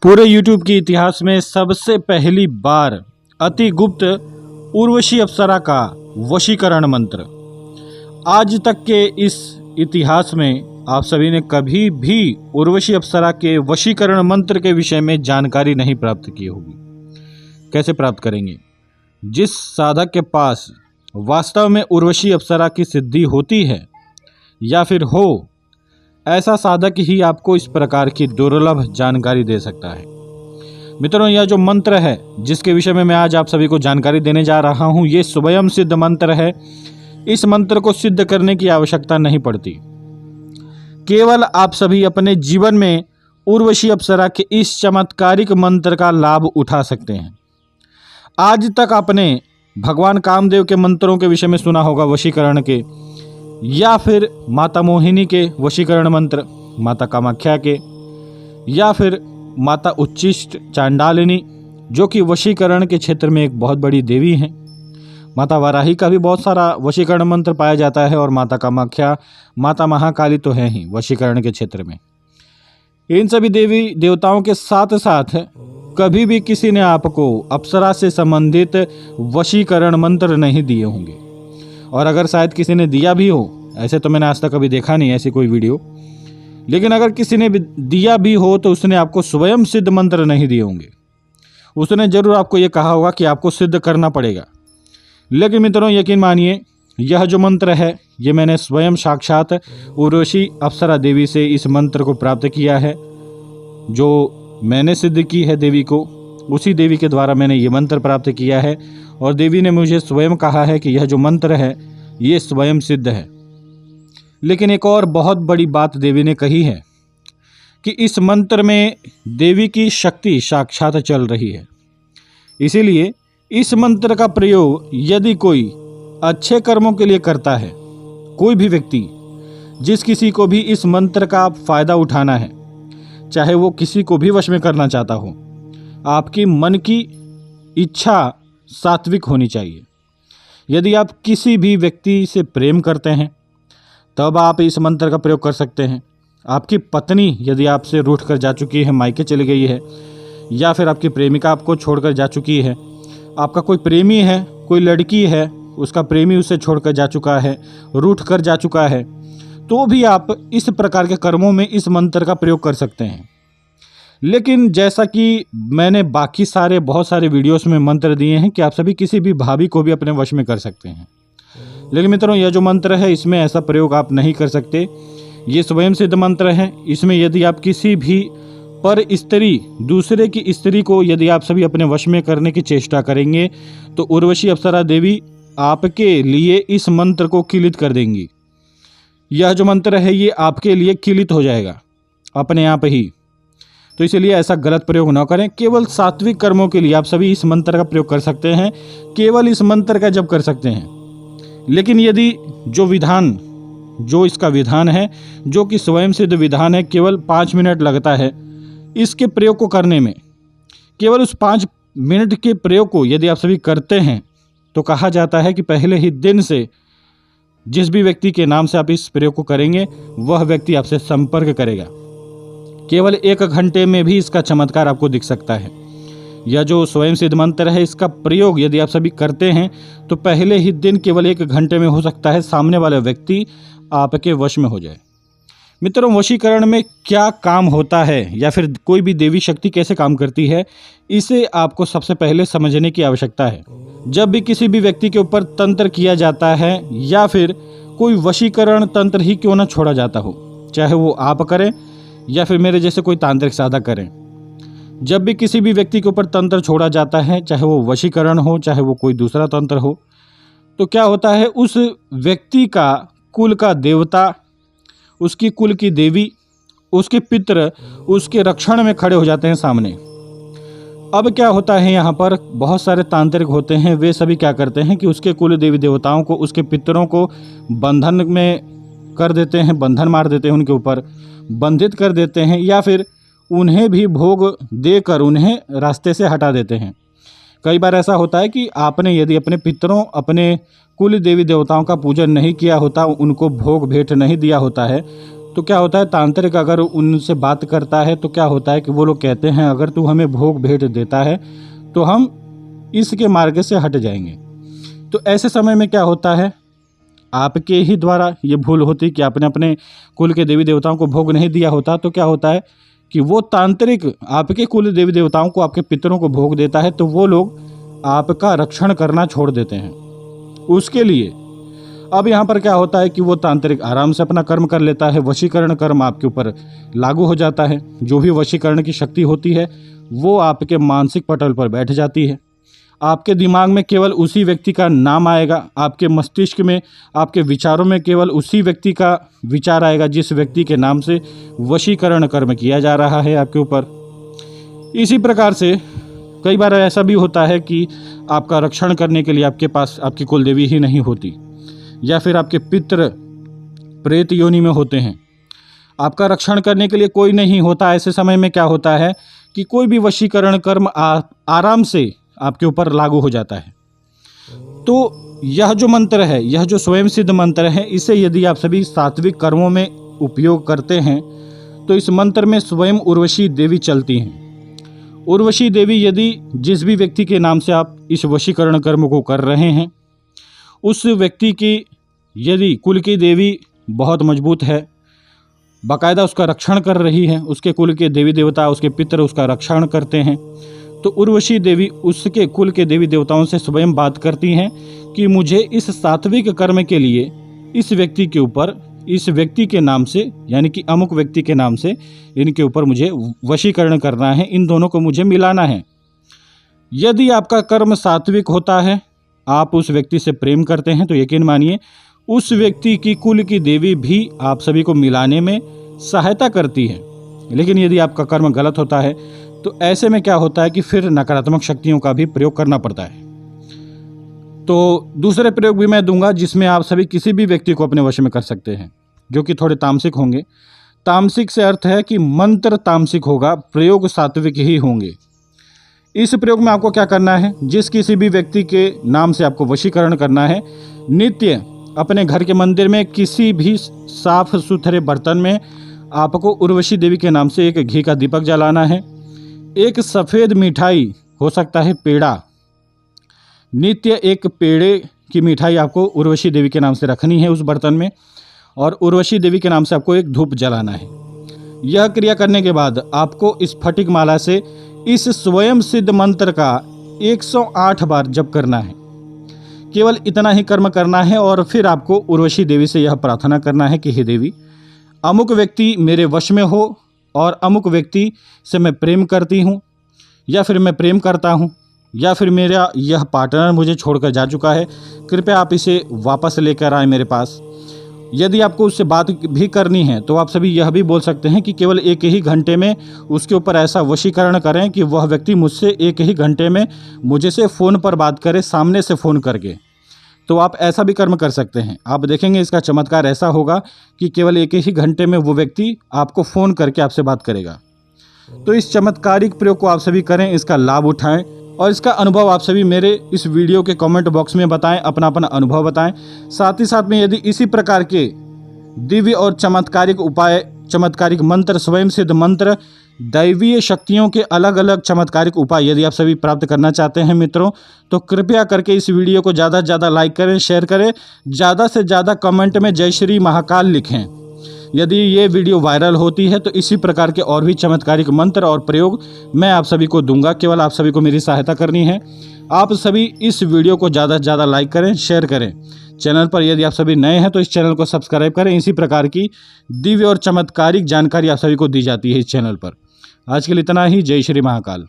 पूरे YouTube के इतिहास में सबसे पहली बार अति गुप्त उर्वशी अप्सरा का वशीकरण मंत्र। आज तक के इस इतिहास में आप सभी ने कभी भी उर्वशी अप्सरा के वशीकरण मंत्र के विषय में जानकारी नहीं प्राप्त की होगी। कैसे प्राप्त करेंगे? जिस साधक के पास वास्तव में उर्वशी अप्सरा की सिद्धि होती है या फिर हो, ऐसा साधक ही आपको इस प्रकार की दुर्लभ जानकारी दे सकता है। मित्रों, यह जो मंत्र है जिसके विषय में मैं आज आप सभी को जानकारी देने जा रहा हूं, ये स्वयं सिद्ध मंत्र है। इस मंत्र को सिद्ध करने की आवश्यकता नहीं पड़ती। केवल आप सभी अपने जीवन में उर्वशी अप्सरा के इस चमत्कारिक मंत्र का लाभ उठा सकते हैं। आज तक आपने भगवान कामदेव के मंत्रों के विषय में सुना होगा, वशीकरण के, या फिर माता मोहिनी के वशीकरण मंत्र, माता कामाख्या के, या फिर माता उच्चिष्ट चांडालिनी जो कि वशीकरण के क्षेत्र में एक बहुत बड़ी देवी हैं। माता वाराही का भी बहुत सारा वशीकरण मंत्र पाया जाता है और माता कामाख्या, माता महाकाली तो हैं ही वशीकरण के क्षेत्र में। इन सभी देवी देवताओं के साथ साथ कभी भी किसी ने आपको अप्सरा से संबंधित वशीकरण मंत्र नहीं दिए होंगे, और अगर शायद किसी ने दिया भी हो, ऐसे तो मैंने आज तक कभी देखा नहीं ऐसी कोई वीडियो, लेकिन अगर किसी ने दिया भी हो तो उसने आपको स्वयं सिद्ध मंत्र नहीं दिए होंगे। उसने जरूर आपको ये कहा होगा कि आपको सिद्ध करना पड़ेगा। लेकिन मित्रों, यकीन मानिए, यह जो मंत्र है ये मैंने स्वयं साक्षात उर्वशी अप्सरा देवी से इस मंत्र को प्राप्त किया है। जो मैंने सिद्ध की है देवी को, उसी देवी के द्वारा मैंने ये मंत्र प्राप्त किया है, और देवी ने मुझे स्वयं कहा है कि यह जो मंत्र है ये स्वयं सिद्ध है। लेकिन एक और बहुत बड़ी बात देवी ने कही है कि इस मंत्र में देवी की शक्ति साक्षात चल रही है। इसीलिए इस मंत्र का प्रयोग यदि कोई अच्छे कर्मों के लिए करता है, कोई भी व्यक्ति, जिस किसी को भी इस मंत्र का फायदा उठाना है, चाहे वो किसी को भी वश में करना चाहता हो, आपकी मन की इच्छा सात्विक होनी चाहिए। यदि आप किसी भी व्यक्ति से प्रेम करते हैं तब आप इस मंत्र का प्रयोग कर सकते हैं। आपकी पत्नी यदि आपसे रूठ कर जा चुकी है, मायके चली गई है, या फिर आपकी प्रेमिका आपको छोड़कर जा चुकी है, आपका कोई प्रेमी है, कोई लड़की है, उसका प्रेमी उसे छोड़कर जा चुका है, रूठ कर जा चुका है, तो भी आप इस प्रकार के कर्मों में इस मंत्र का प्रयोग कर सकते हैं। लेकिन जैसा कि मैंने बाकी सारे बहुत सारे वीडियोस में मंत्र दिए हैं कि आप सभी किसी भी भाभी को भी अपने वश में कर सकते हैं, लेकिन मित्रों, यह जो मंत्र है इसमें ऐसा प्रयोग आप नहीं कर सकते। ये स्वयं सिद्ध मंत्र है। इसमें यदि आप किसी भी पर स्त्री, दूसरे की स्त्री को यदि आप सभी अपने वश में करने की चेष्टा करेंगे तो उर्वशी अप्सरा देवी आपके लिए इस मंत्र को किलित कर देंगी। यह जो मंत्र है ये आपके लिए किलित हो जाएगा अपने आप ही। तो इसलिए ऐसा गलत प्रयोग न करें। केवल सात्विक कर्मों के लिए आप सभी इस मंत्र का प्रयोग कर सकते हैं, केवल इस मंत्र का जप कर सकते हैं। लेकिन यदि जो इसका विधान है, जो कि स्वयं सिद्ध विधान है, केवल 5 मिनट लगता है इसके प्रयोग को करने में, केवल उस 5 मिनट के प्रयोग को यदि आप सभी करते हैं तो कहा जाता है कि पहले ही दिन से जिस भी व्यक्ति के नाम से आप इस प्रयोग को करेंगे वह व्यक्ति आपसे संपर्क करेगा। केवल 1 घंटे में भी इसका चमत्कार आपको दिख सकता है। यह जो स्वयं सिद्ध मंत्र है इसका प्रयोग यदि आप सभी करते हैं तो पहले ही दिन केवल 1 घंटे में हो सकता है सामने वाला व्यक्ति आपके वश में हो जाए। मित्रों, वशीकरण में क्या काम होता है या फिर कोई भी देवी शक्ति कैसे काम करती है, इसे आपको सबसे पहले समझने की आवश्यकता है। जब भी किसी भी व्यक्ति के ऊपर तंत्र किया जाता है या फिर कोई वशीकरण तंत्र ही क्यों ना छोड़ा जाता हो, चाहे वो आप करें या फिर मेरे जैसे कोई तांत्रिक साधक करें, जब भी किसी भी व्यक्ति के ऊपर तंत्र छोड़ा जाता है, चाहे वो वशीकरण हो, चाहे वो कोई दूसरा तंत्र हो, तो क्या होता है, उस व्यक्ति का कुल का देवता, उसकी कुल की देवी, उसके पितर उसके रक्षण में खड़े हो जाते हैं सामने। अब क्या होता है, यहाँ पर बहुत सारे तांत्रिक होते हैं, वे सभी क्या करते हैं कि उसके कुल देवी देवताओं को, उसके पितरों को बंधन में कर देते हैं, बंधन मार देते हैं, उनके ऊपर बंधित कर देते हैं, या फिर उन्हें भी भोग देकर उन्हें रास्ते से हटा देते हैं। कई बार ऐसा होता है कि आपने यदि अपने पितरों, अपने कुल देवी देवताओं का पूजन नहीं किया होता, उनको भोग भेंट नहीं दिया होता है, तो क्या होता है, तांत्रिक अगर उनसे बात करता है तो क्या होता है कि वो लोग कहते हैं अगर तू हमें भोग भेंट देता है तो हम इसके मार्ग से हट जाएंगे। तो ऐसे समय में क्या होता है, आपके ही द्वारा ये भूल होती कि आपने अपने कुल के देवी देवताओं को भोग नहीं दिया होता, तो क्या होता है कि वो तांत्रिक आपके कुल देवी देवताओं को, आपके पितरों को भोग देता है, तो वो लोग आपका रक्षण करना छोड़ देते हैं उसके लिए। अब यहाँ पर क्या होता है कि वो तांत्रिक आराम से अपना कर्म कर लेता है, वशीकरण कर्म आपके ऊपर लागू हो जाता है। जो भी वशीकरण की शक्ति होती है वो आपके मानसिक पटल पर बैठ जाती है। आपके दिमाग में केवल उसी व्यक्ति का नाम आएगा, आपके मस्तिष्क में, आपके विचारों में केवल उसी व्यक्ति का विचार आएगा जिस व्यक्ति के नाम से वशीकरण कर्म किया जा रहा है आपके ऊपर। इसी प्रकार से कई बार ऐसा भी होता है कि आपका रक्षण करने के लिए आपके पास आपकी कुलदेवी ही नहीं होती, या फिर आपके पितृ प्रेत योनि में होते हैं, आपका रक्षण करने के लिए कोई नहीं होता। ऐसे समय में क्या होता है कि कोई भी वशीकरण कर्म आराम से आपके ऊपर लागू हो जाता है। तो यह जो मंत्र है, यह जो स्वयं सिद्ध मंत्र है, इसे यदि आप सभी सात्विक कर्मों में उपयोग करते हैं तो इस मंत्र में स्वयं उर्वशी देवी चलती हैं। उर्वशी देवी यदि जिस भी व्यक्ति के नाम से आप इस वशीकरण कर्म को कर रहे हैं, उस व्यक्ति की यदि कुल की देवी बहुत मजबूत है, बाकायदा उसका रक्षण कर रही है, उसके कुल के देवी देवता, उसके पितर उसका रक्षण करते हैं, तो उर्वशी देवी उसके कुल के देवी देवताओं से स्वयं बात करती हैं कि मुझे इस सात्विक कर्म के लिए इस व्यक्ति के ऊपर, इस व्यक्ति के नाम से, यानी कि अमुक व्यक्ति के नाम से इनके ऊपर मुझे वशीकरण करना है, इन दोनों को मुझे मिलाना है। यदि आपका कर्म सात्विक होता है, आप उस व्यक्ति से प्रेम करते हैं, तो यकीन मानिए उस व्यक्ति की कुल की देवी भी आप सभी को मिलाने में सहायता करती है। लेकिन यदि आपका कर्म गलत होता है तो ऐसे में क्या होता है कि फिर नकारात्मक शक्तियों का भी प्रयोग करना पड़ता है। तो दूसरे प्रयोग भी मैं दूंगा जिसमें आप सभी किसी भी व्यक्ति को अपने वश में कर सकते हैं, जो कि थोड़े तामसिक होंगे। तामसिक से अर्थ है कि मंत्र तामसिक होगा, प्रयोग सात्विक ही होंगे। इस प्रयोग में आपको क्या करना है, जिस किसी भी व्यक्ति के नाम से आपको वशीकरण करना है, नित्य अपने घर के मंदिर में किसी भी साफ सुथरे बर्तन में आपको उर्वशी देवी के नाम से एक घी का दीपक जलाना है। एक सफ़ेद मिठाई, हो सकता है पेड़ा, नित्य एक पेड़े की मिठाई आपको उर्वशी देवी के नाम से रखनी है उस बर्तन में, और उर्वशी देवी के नाम से आपको एक धूप जलाना है। यह क्रिया करने के बाद आपको इस फटिक माला से इस स्वयं सिद्ध मंत्र का 108 बार जप करना है। केवल इतना ही कर्म करना है और फिर आपको उर्वशी देवी से यह प्रार्थना करना है कि हे देवी, अमुक व्यक्ति मेरे वश में हो और अमुक व्यक्ति से मैं प्रेम करती हूँ, या फिर मैं प्रेम करता हूँ, या फिर मेरा यह पार्टनर मुझे छोड़कर जा चुका है, कृपया आप इसे वापस लेकर आए मेरे पास। यदि आपको उससे बात भी करनी है तो आप सभी यह भी बोल सकते हैं कि केवल एक ही घंटे में उसके ऊपर ऐसा वशीकरण करें कि वह व्यक्ति मुझसे एक ही घंटे में मुझे से फ़ोन पर बात करे, सामने से फ़ोन करके। तो आप ऐसा भी कर्म कर सकते हैं। आप देखेंगे इसका चमत्कार ऐसा होगा कि केवल एक ही घंटे में वो व्यक्ति आपको फ़ोन करके आपसे बात करेगा। तो इस चमत्कारिक प्रयोग को आप सभी करें, इसका लाभ उठाएं और इसका अनुभव आप सभी मेरे इस वीडियो के कमेंट बॉक्स में बताएं, अपना अपना अनुभव बताएं। साथ ही साथ में यदि इसी प्रकार के दिव्य और चमत्कारिक उपाय, चमत्कारिक मंत्र, स्वयं सिद्ध मंत्र, दैवीय शक्तियों के अलग अलग चमत्कारिक उपाय यदि आप सभी प्राप्त करना चाहते हैं मित्रों, तो कृपया करके इस वीडियो को ज़्यादा से ज़्यादा लाइक करें, शेयर करें, ज़्यादा से ज़्यादा कमेंट में जय श्री महाकाल लिखें। यदि ये वीडियो वायरल होती है तो इसी प्रकार के और भी चमत्कारिक मंत्र और प्रयोग मैं आप सभी को दूंगा। केवल आप सभी को मेरी सहायता करनी है। आप सभी इस वीडियो को ज़्यादा से ज़्यादा लाइक करें, शेयर करें। चैनल पर यदि आप सभी नए हैं तो इस चैनल को सब्सक्राइब करें। इसी प्रकार की दिव्य और चमत्कारिक जानकारी आप सभी को दी जाती है इस चैनल पर। आज के लिए इतना ही। जय श्री महाकाल।